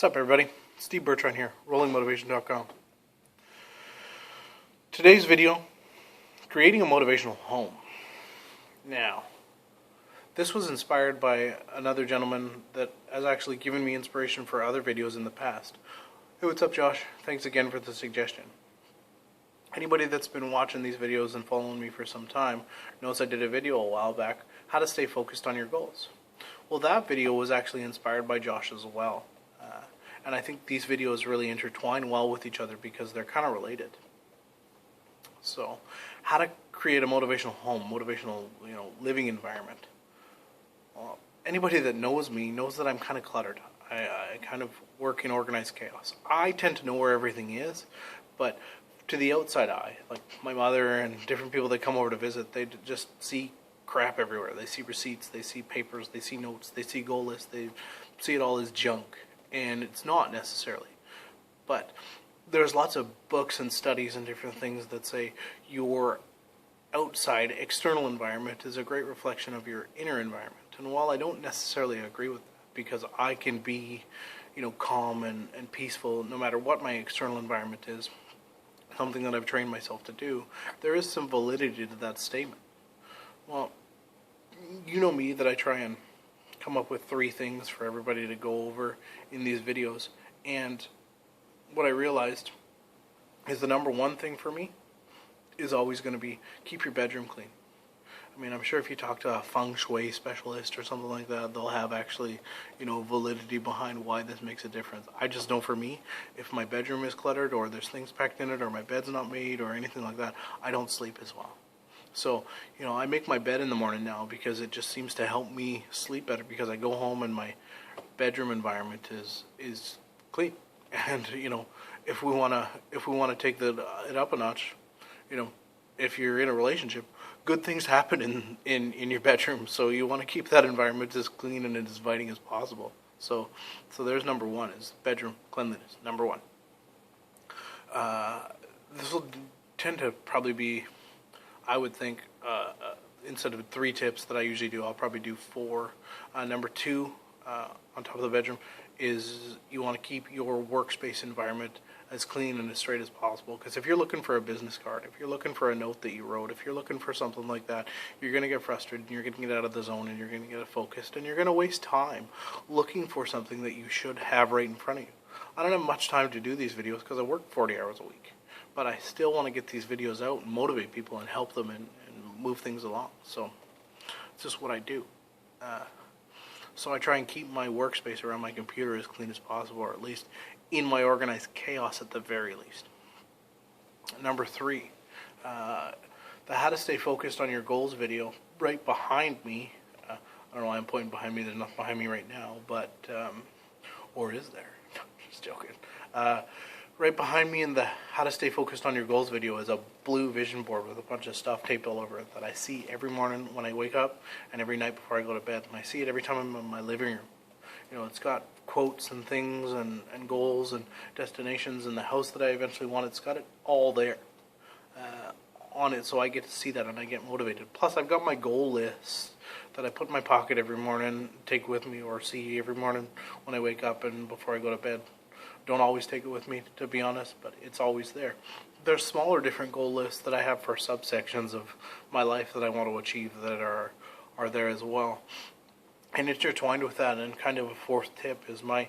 What's up, everybody? Steve Bertrand here, rollingmotivation.com. Today's video, creating a motivational home. Now, this was inspired by another gentleman that has actually given me inspiration for other videos in the past. Hey, what's up, Josh? Thanks again for the suggestion. Anybody that's been watching these videos and following me for some time knows I did a video a while back, how to stay focused on your goals. Well, that video was actually inspired by Josh as well. And I think these videos really intertwine well with each other because they're kind of related. So, how to create a motivational home, motivational, living environment. Well, anybody that knows me knows that I'm kind of cluttered. I kind of work in organized chaos. I tend to know where everything is, but to the outside eye, like my mother and different people that come over to visit, they just see crap everywhere. They see receipts, they see papers, they see notes, they see goal lists, they see it all as junk. And it's not necessarily. But there's lots of books and studies and different things that say your outside, external environment is a great reflection of your inner environment. And while I don't necessarily agree with that, because I can be, calm and peaceful no matter what my external environment is, something that I've trained myself to do, there is some validity to that statement. Well, you know me, that I try and come up with 3 things for everybody to go over in these videos, and what I realized is the number one thing for me is always going to be keep your bedroom clean. I mean, I'm sure if you talk to a feng shui specialist or something like that, they'll have actually, validity behind why this makes a difference. I just know for me, if my bedroom is cluttered or there's things packed in it or my bed's not made or anything like that, I don't sleep as well. So, I make my bed in the morning now because it just seems to help me sleep better, because I go home and my bedroom environment is clean. And, if we want to take it up a notch, if you're in a relationship, good things happen in your bedroom. So you want to keep that environment as clean and as inviting as possible. So there's number one, is bedroom cleanliness, number one. This will tend to probably be, I would think, instead of 3 tips that I usually do, I'll probably do 4. Number 2, on top of the bedroom, is you want to keep your workspace environment as clean and as straight as possible. Because if you're looking for a business card, if you're looking for a note that you wrote, if you're looking for something like that, you're going to get frustrated, and you're going to get out of the zone, and you're going to get focused, and you're going to waste time looking for something that you should have right in front of you. I don't have much time to do these videos because I work 40 hours a week. But I still want to get these videos out and motivate people and help them and move things along. So it's just what I do. So I try and keep my workspace around my computer as clean as possible, or at least in my organized chaos at the very least. Number 3, the How to Stay Focused on Your Goals video right behind me. I don't know why I'm pointing behind me. There's nothing behind me right now, but, or is there? Just joking. Right behind me in the How to Stay Focused on Your Goals video is a blue vision board with a bunch of stuff taped all over it that I see every morning when I wake up and every night before I go to bed. And I see it every time I'm in my living room. It's got quotes and things and goals and destinations, and the house that I eventually want, it's got it all there on it, so I get to see that and I get motivated. Plus, I've got my goal list that I put in my pocket every morning, take with me, or see every morning when I wake up and before I go to bed. Don't always take it with me, to be honest, but it's always there. There's smaller different goal lists that I have for subsections of my life that I want to achieve that are there as well. And intertwined with that, and kind of a 4th tip, is my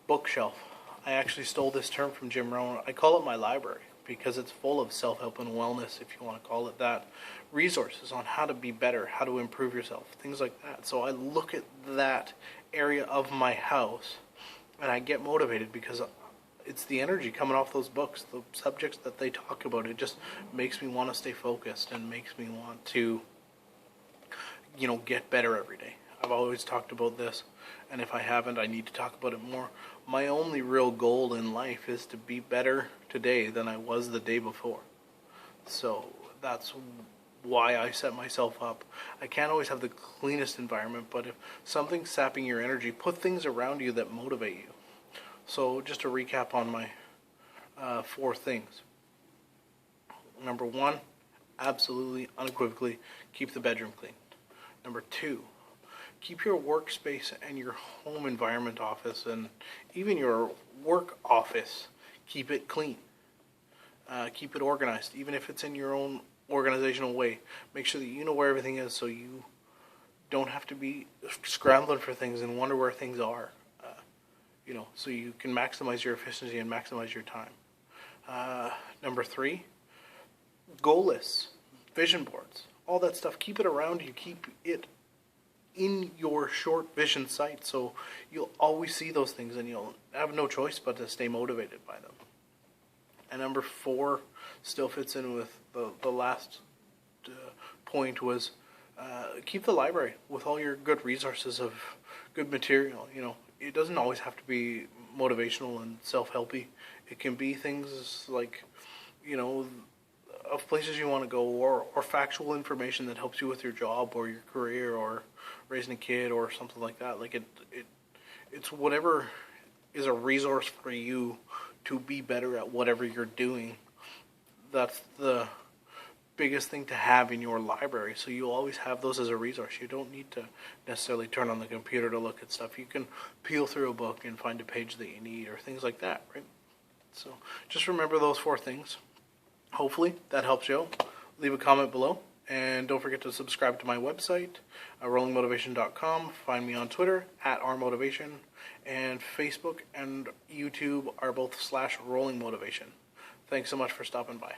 bookshelf. I actually stole this term from Jim Rohn. I call it my library because it's full of self-help and wellness, if you want to call it that, resources on how to be better, how to improve yourself, things like that. So I look at that area of my house and I get motivated because it's the energy coming off those books, the subjects that they talk about. It just makes me want to stay focused and makes me want to, get better every day. I've always talked about this, and if I haven't, I need to talk about it more. My only real goal in life is to be better today than I was the day before. So that's why I set myself up. I can't always have the cleanest environment, but if something's sapping your energy, put things around you that motivate you. So just to recap on my 4 things. Number 1, absolutely, unequivocally, keep the bedroom clean. Number 2, keep your workspace and your home environment office and even your work office, keep it clean. Keep it organized, even if it's in your own organizational way. Make sure that you know where everything is so you don't have to be scrambling for things and wonder where things are. So you can maximize your efficiency and maximize your time. Number 3, goal lists, vision boards, all that stuff. Keep it around you. Keep it in your short vision sight so you'll always see those things and you'll have no choice but to stay motivated by them. And number 4 still fits in with the last point was keep the library with all your good resources of good material. It doesn't always have to be motivational and self-helpy. It can be things like, of places you want to go or factual information that helps you with your job or your career or raising a kid or something like that. Like it's whatever is a resource for you to be better at whatever you're doing. That's the biggest thing to have in your library. So you always have those as a resource. You don't need to necessarily turn on the computer to look at stuff. You can peel through a book and find a page that you need or things like that, right? So just remember those 4 things. Hopefully that helps you out. Leave a comment below. And don't forget to subscribe to my website, rollingmotivation.com. Find me on Twitter, @rmotivation. And Facebook and YouTube are both /rollingmotivation. Thanks so much for stopping by.